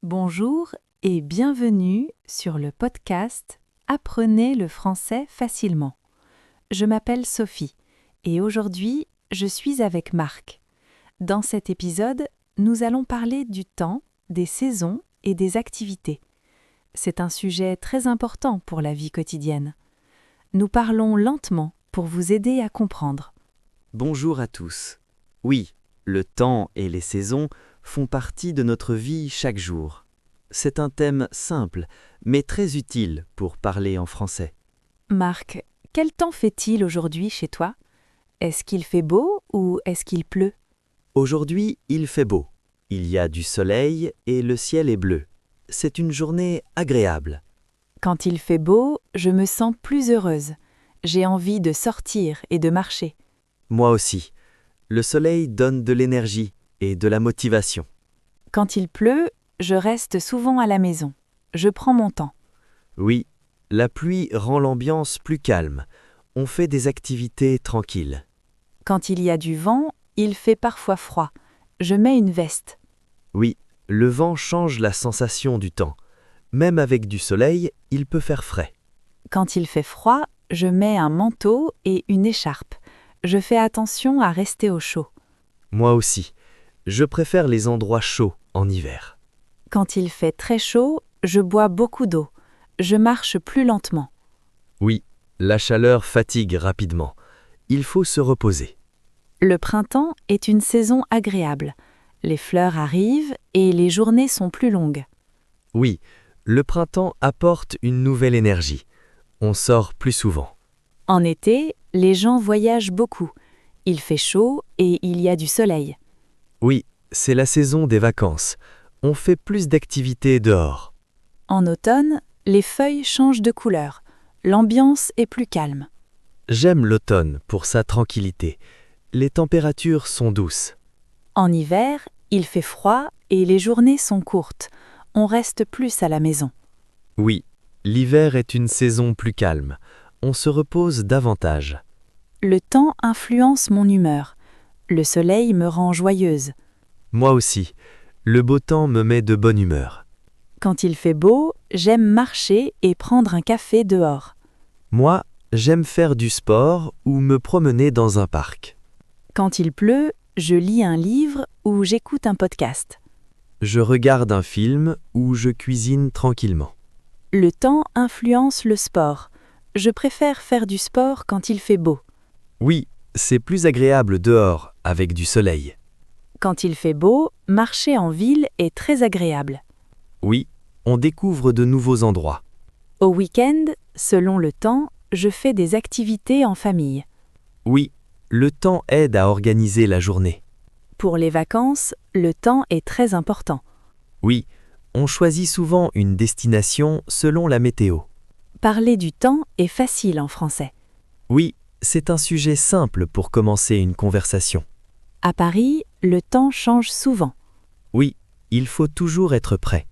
Bonjour et bienvenue sur le podcast Apprenez le français facilement. Je m'appelle Sophie et aujourd'hui, je suis avec Marc. Dans cet épisode, nous allons parler du temps, des saisons et des activités. C'est un sujet très important pour la vie quotidienne. Nous parlons lentement pour vous aider à comprendre. Bonjour à tous. Oui, le temps et les saisons font partie de notre vie chaque jour. C'est un thème simple, mais très utile pour parler en français. Marc, quel temps fait-il aujourd'hui chez toi? Est-ce qu'il fait beau ou est-ce qu'il pleut? Aujourd'hui, il fait beau. Il y a du soleil et le ciel est bleu. C'est une journée agréable. Quand il fait beau, je me sens plus heureuse. J'ai envie de sortir et de marcher. Moi aussi. Le soleil donne de l'énergie et de la motivation. Quand il pleut, je reste souvent à la maison. Je prends mon temps. Oui, la pluie rend l'ambiance plus calme. On fait des activités tranquilles. Quand il y a du vent, il fait parfois froid. Je mets une veste. Oui, le vent change la sensation du temps. Même avec du soleil, il peut faire frais. Quand il fait froid, je mets un manteau et une écharpe. Je fais attention à rester au chaud. Moi aussi. Je préfère les endroits chauds en hiver. Quand il fait très chaud, je bois beaucoup d'eau. Je marche plus lentement. Oui, la chaleur fatigue rapidement. Il faut se reposer. Le printemps est une saison agréable. Les fleurs arrivent et les journées sont plus longues. Oui, le printemps apporte une nouvelle énergie. On sort plus souvent. En été, les gens voyagent beaucoup. Il fait chaud et il y a du soleil. Oui, c'est la saison des vacances. On fait plus d'activités dehors. En automne, les feuilles changent de couleur. L'ambiance est plus calme. J'aime l'automne pour sa tranquillité. Les températures sont douces. En hiver, il fait froid et les journées sont courtes. On reste plus à la maison. Oui, l'hiver est une saison plus calme. On se repose davantage. Le temps influence mon humeur. Le soleil me rend joyeuse. Moi aussi. Le beau temps me met de bonne humeur. Quand il fait beau, j'aime marcher et prendre un café dehors. Moi, j'aime faire du sport ou me promener dans un parc. Quand il pleut, je lis un livre ou j'écoute un podcast. Je regarde un film ou je cuisine tranquillement. Le temps influence le sport. Je préfère faire du sport quand il fait beau. Oui, c'est plus agréable dehors avec du soleil. Quand il fait beau, marcher en ville est très agréable. Oui, on découvre de nouveaux endroits. Au week-end, selon le temps, je fais des activités en famille. Oui, le temps aide à organiser la journée. Pour les vacances, le temps est très important. Oui, on choisit souvent une destination selon la météo. Parler du temps est facile en français. Oui, c'est un sujet simple pour commencer une conversation. À Paris, le temps change souvent. Oui, il faut toujours être prêt.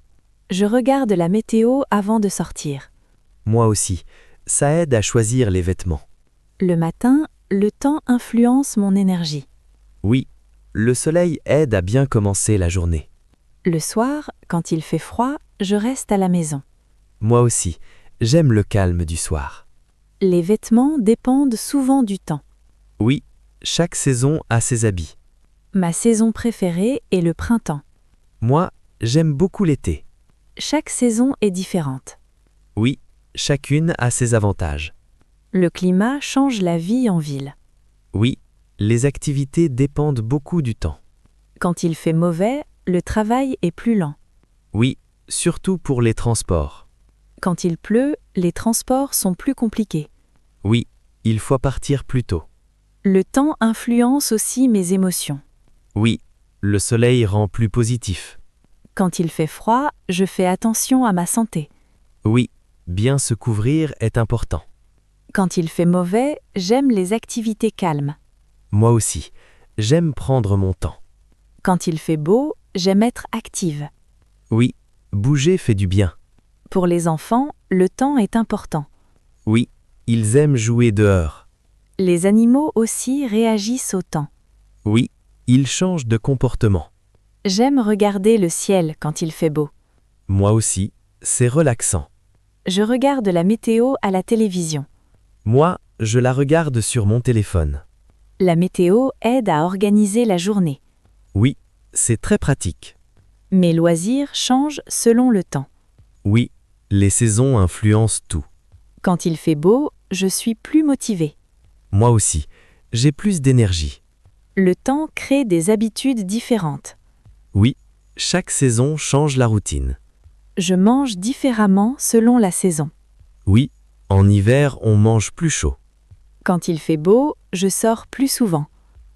Je regarde la météo avant de sortir. Moi aussi, ça aide à choisir les vêtements. Le matin, le temps influence mon énergie. Oui, le soleil aide à bien commencer la journée. Le soir, quand il fait froid, je reste à la maison. Moi aussi, j'aime le calme du soir. Les vêtements dépendent souvent du temps. Oui, chaque saison a ses habits. Ma saison préférée est le printemps. Moi, j'aime beaucoup l'été. Chaque saison est différente. Oui, chacune a ses avantages. Le climat change la vie en ville. Oui, les activités dépendent beaucoup du temps. Quand il fait mauvais, le travail est plus lent. Oui, surtout pour les transports. Quand il pleut, les transports sont plus compliqués. Oui, il faut partir plus tôt. Le temps influence aussi mes émotions. Oui, le soleil rend plus positif. Quand il fait froid, je fais attention à ma santé. Oui, bien se couvrir est important. Quand il fait mauvais, j'aime les activités calmes. Moi aussi, j'aime prendre mon temps. Quand il fait beau, j'aime être active. Oui, bouger fait du bien. Pour les enfants, le temps est important. Oui, ils aiment jouer dehors. Les animaux aussi réagissent au temps. Oui, ils changent de comportement. J'aime regarder le ciel quand il fait beau. Moi aussi, c'est relaxant. Je regarde la météo à la télévision. Moi, je la regarde sur mon téléphone. La météo aide à organiser la journée. Oui, c'est très pratique. Mes loisirs changent selon le temps. Oui, les saisons influencent tout. Quand il fait beau, je suis plus motivée. Moi aussi, j'ai plus d'énergie. Le temps crée des habitudes différentes. Oui, chaque saison change la routine. Je mange différemment selon la saison. Oui, en hiver, on mange plus chaud. Quand il fait beau, je sors plus souvent.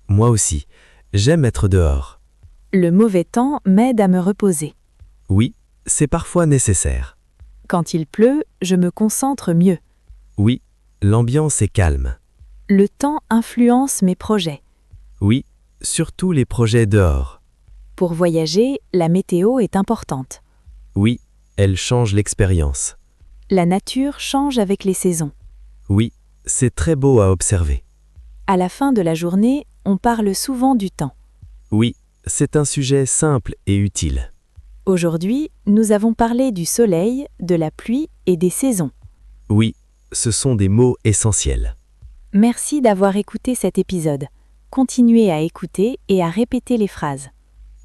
Moi aussi, j'aime être dehors. Le mauvais temps m'aide à me reposer. Oui, c'est parfois nécessaire. Quand il pleut, je me concentre mieux. Oui, l'ambiance est calme. Le temps influence mes projets. Oui, surtout les projets dehors. Pour voyager, la météo est importante. Oui, elle change l'expérience. La nature change avec les saisons. Oui, c'est très beau à observer. À la fin de la journée, on parle souvent du temps. Oui, c'est un sujet simple et utile. Aujourd'hui, nous avons parlé du soleil, de la pluie et des saisons. Oui, ce sont des mots essentiels. Merci d'avoir écouté cet épisode. Continuez à écouter et à répéter les phrases.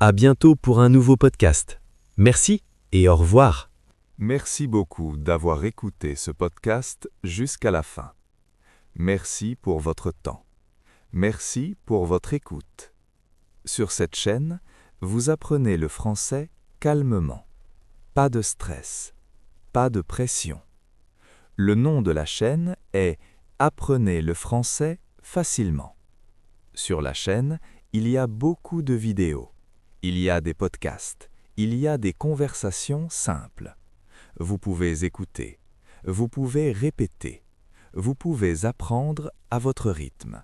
À bientôt pour un nouveau podcast. Merci et au revoir. Merci beaucoup d'avoir écouté ce podcast jusqu'à la fin. Merci pour votre temps. Merci pour votre écoute. Sur cette chaîne, vous apprenez le français calmement. Pas de stress, pas de pression. Le nom de la chaîne est Apprenez le français facilement. Sur la chaîne, il y a beaucoup de vidéos. Il y a des podcasts. Il y a des conversations simples. Vous pouvez écouter. Vous pouvez répéter. Vous pouvez apprendre à votre rythme.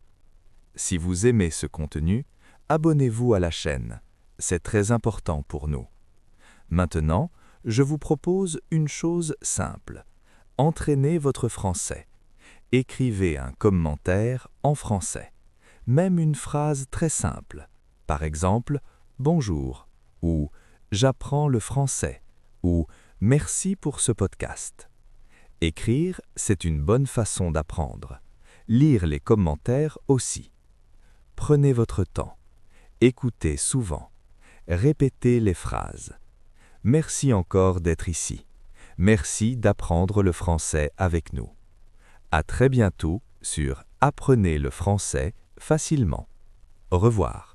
Si vous aimez ce contenu, abonnez-vous à la chaîne. C'est très important pour nous. Maintenant, je vous propose une chose simple. Entraînez votre français. Écrivez un commentaire en français. Même une phrase très simple. Par exemple, « Bonjour » ou « J'apprends le français » ou « Merci pour ce podcast ». Écrire, c'est une bonne façon d'apprendre. Lire les commentaires aussi. Prenez votre temps. Écoutez souvent. Répétez les phrases. Merci encore d'être ici. Merci d'apprendre le français avec nous. À très bientôt sur Apprenez le français facilement. Au revoir.